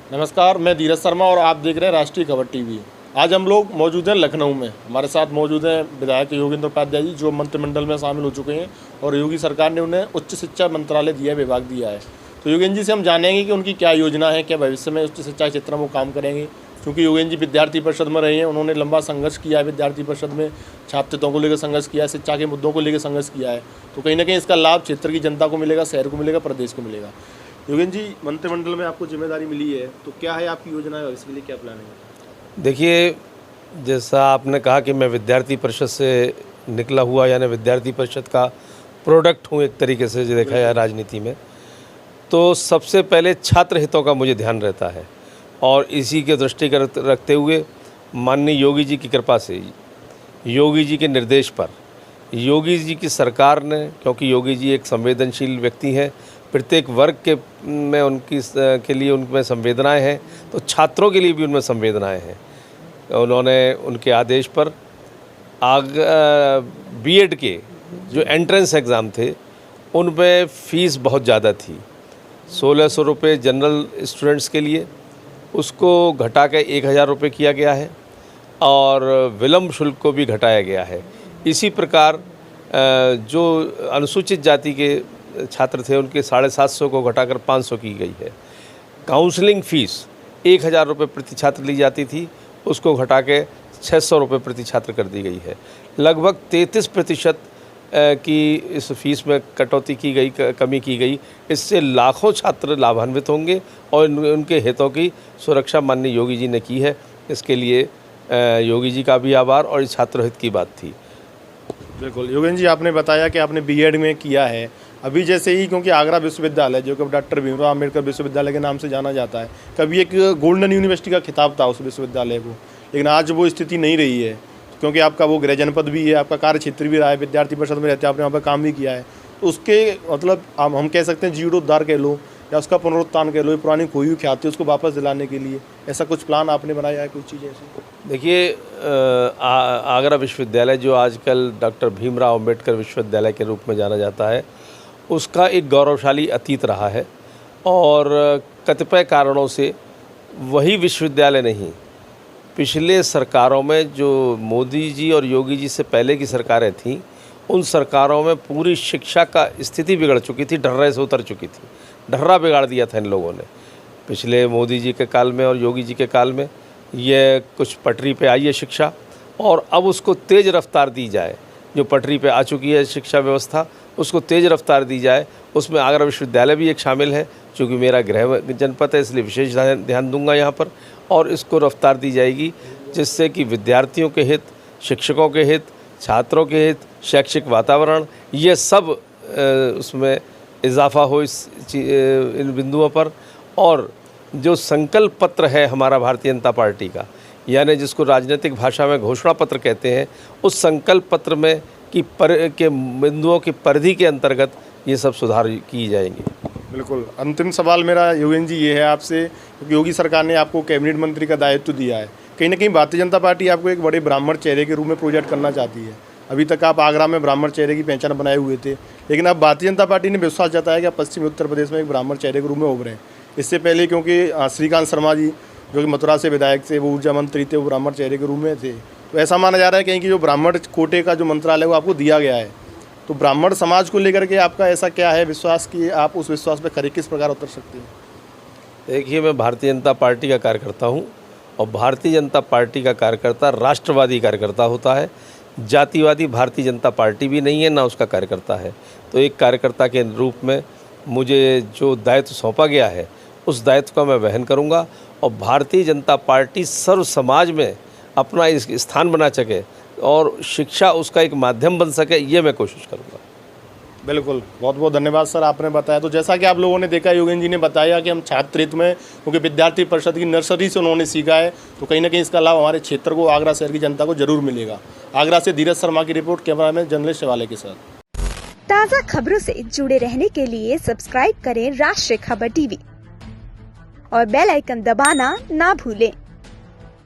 नमस्कार, मैं धीरज शर्मा और आप देख रहे हैं राष्ट्रीय खबर टीवी। आज हम लोग मौजूद हैं लखनऊ में। हमारे साथ मौजूद हैं विधायक योगेंद्र उपाध्याय जी, जो मंत्रिमंडल में शामिल हो चुके हैं और योगी सरकार ने उन्हें उच्च शिक्षा मंत्रालय दिया है, विभाग दिया है। तो योगेंद्र जी से हम जानेंगे कि उनकी क्या योजना है, क्या भविष्य में उच्च शिक्षा क्षेत्र में वो काम करेंगे। क्योंकि योगेंद्र जी विद्यार्थी परिषद में रहे हैं, उन्होंने लंबा संघर्ष किया है विद्यार्थी परिषद में, छात्र हितों को लेकर संघर्ष किया है, शिक्षा के मुद्दों को लेकर संघर्ष किया है। तो कहीं ना कहीं इसका लाभ क्षेत्र की जनता को मिलेगा, शहर को मिलेगा, प्रदेश को मिलेगा। योगेंद्र जी, मंत्रिमंडल में आपको जिम्मेदारी मिली है, तो क्या है आपकी योजना है, इसके लिए क्या प्लान है? देखिए, जैसा आपने कहा कि मैं विद्यार्थी परिषद से निकला हुआ, यानी विद्यार्थी परिषद का प्रोडक्ट हूँ एक तरीके से, जो देखा जाए राजनीति में, तो सबसे पहले छात्र हितों का मुझे ध्यान रहता है। और इसी के दृष्टिगत रखते हुए माननीय योगी जी की कृपा से, योगी जी के निर्देश पर, योगी जी की सरकार ने, क्योंकि योगी जी एक संवेदनशील व्यक्ति हैं, प्रत्येक वर्ग के में उनकी के लिए उनमें संवेदनाएं हैं, तो छात्रों के लिए भी उनमें संवेदनाएं हैं। उन्होंने उनके आदेश पर बीएड के जो एंट्रेंस एग्ज़ाम थे, उन पर फ़ीस बहुत ज़्यादा थी। 1600 रुपये जनरल स्टूडेंट्स के लिए, उसको घटा के 1000 रुपये किया गया है और विलम्ब शुल्क को भी घटाया गया है। इसी प्रकार जो अनुसूचित जाति के छात्र थे, उनके 750 को घटाकर 500 की गई है। काउंसलिंग फ़ीस 1000 रुपये प्रति छात्र ली जाती थी, उसको घटा के 600 रुपये प्रति छात्र कर दी गई है। लगभग 33% की इस फीस में कटौती की गई, कमी की गई। इससे लाखों छात्र लाभान्वित होंगे और उनके हितों की सुरक्षा माननीय योगी जी ने की है। इसके लिए योगी जी का भी आभार, और इस छात्र हित की बात थी। बिल्कुल योगेंद्र जी, आपने बताया कि आपने बीएड में किया है। अभी जैसे ही, क्योंकि आगरा विश्वविद्यालय, जो कि डॉक्टर भीमराव अम्बेडकर विश्वविद्यालय के नाम से जाना जाता है, कभी एक गोल्डन यूनिवर्सिटी का खिताब था उस विश्वविद्यालय को, लेकिन आज वो स्थिति नहीं रही है, क्योंकि आपका वो गृह जनपद भी है, आपका कार्य क्षेत्र भी रहा है, विद्यार्थी परिषद में रहते हैं, आपने वहाँ पर काम भी किया है। तो उसके मतलब हम कह सकते हैं जीर्णोद्धार कह लो या उसका पुनरुत्थान कह लो, ये पुरानी खोई हुई ख्याति उसको वापस दिलाने के लिए ऐसा कुछ प्लान आपने बनाया है, कुछ चीज़ें ऐसी? देखिए, आगरा विश्वविद्यालय, जो आजकल डॉक्टर भीमराव अम्बेडकर विश्वविद्यालय के रूप में जाना जाता है, उसका एक गौरवशाली अतीत रहा है और कतिपय कारणों से वही विश्वविद्यालय नहीं, पिछले सरकारों में जो मोदी जी और योगी जी से पहले की सरकारें थीं, उन सरकारों में पूरी शिक्षा का स्थिति बिगड़ चुकी थी, ढर्रे से उतर चुकी थी। ढर्रा बिगाड़ दिया था इन लोगों ने। पिछले मोदी जी के काल में और योगी जी के काल में ये कुछ पटरी पे आई है शिक्षा, और अब उसको तेज़ रफ्तार दी जाए। जो पटरी पे आ चुकी है शिक्षा व्यवस्था, उसको तेज़ रफ्तार दी जाए। उसमें आगरा विश्वविद्यालय भी एक शामिल है, चूँकि मेरा गृह जनपद है, इसलिए विशेष ध्यान दूंगा यहाँ पर, और इसको रफ्तार दी जाएगी, जिससे कि विद्यार्थियों के हित, शिक्षकों के हित, छात्रों के हित, शैक्षिक वातावरण, ये सब उसमें इजाफा हो इन बिंदुओं पर। और जो संकल्प पत्र है हमारा भारतीय जनता पार्टी का, यानी जिसको राजनीतिक भाषा में घोषणा पत्र कहते हैं, उस संकल्प पत्र में के बिंदुओं की परिधि के अंतर्गत ये सब सुधार किए जाएंगे। बिल्कुल। अंतिम सवाल मेरा योगेंद्र जी ये है आपसे, क्योंकि योगी सरकार ने आपको कैबिनेट मंत्री का दायित्व दिया है, कहीं ना कहीं भारतीय जनता पार्टी आपको एक बड़े ब्राह्मण चेहरे के रूप में प्रोजेक्ट करना चाहती है। अभी तक आप आगरा में ब्राह्मण चेहरे की पहचान बनाए हुए थे, लेकिन अब भारतीय जनता पार्टी ने विश्वास जताया कि आप पश्चिमी उत्तर प्रदेश में एक ब्राह्मण चेहरे के रूप में उभरे हैं। इससे पहले क्योंकि श्रीकांत शर्मा जी, जो कि मथुरा से विधायक थे, वो ऊर्जा मंत्री थे, वो ब्राह्मण चेहरे के रूप में थे। तो ऐसा माना जा रहा है कहीं कि जो ब्राह्मण कोटे का जो मंत्रालय वो आपको दिया गया है, तो ब्राह्मण समाज को लेकर के आपका ऐसा क्या है विश्वास कि आप उस विश्वास पर खरे किस प्रकार उतर सकते हैं? देखिए, मैं भारतीय जनता पार्टी का कार्यकर्ता हूँ, और भारतीय जनता पार्टी का कार्यकर्ता राष्ट्रवादी कार्यकर्ता होता है। जातिवादी भारतीय जनता पार्टी भी नहीं है, ना उसका कार्यकर्ता है। तो एक कार्यकर्ता के रूप में मुझे जो दायित्व सौंपा गया है, उस दायित्व का मैं वहन करूंगा, और भारतीय जनता पार्टी सर्व समाज में अपना इस स्थान बना सके और शिक्षा उसका एक माध्यम बन सके, ये मैं कोशिश करूंगा। बिल्कुल, बहुत बहुत धन्यवाद सर, आपने बताया। तो जैसा कि आप लोगों ने देखा, योगेंद्र जी ने बताया कि हम छात्र हित में, क्योंकि विद्यार्थी परिषद की नर्सरी से उन्होंने सीखा है, तो कहीं ना कहीं इसका लाभ हमारे क्षेत्र को, आगरा शहर की जनता को जरूर मिलेगा। आगरा से धीरज शर्मा की रिपोर्ट, कैमरामैन जर्नलिस्ट शिवालय के साथ। ताज़ा खबरों से जुड़े रहने के लिए सब्सक्राइब करें राष्ट्रीय खबर टीवी और बेल आइकन दबाना ना भूलें।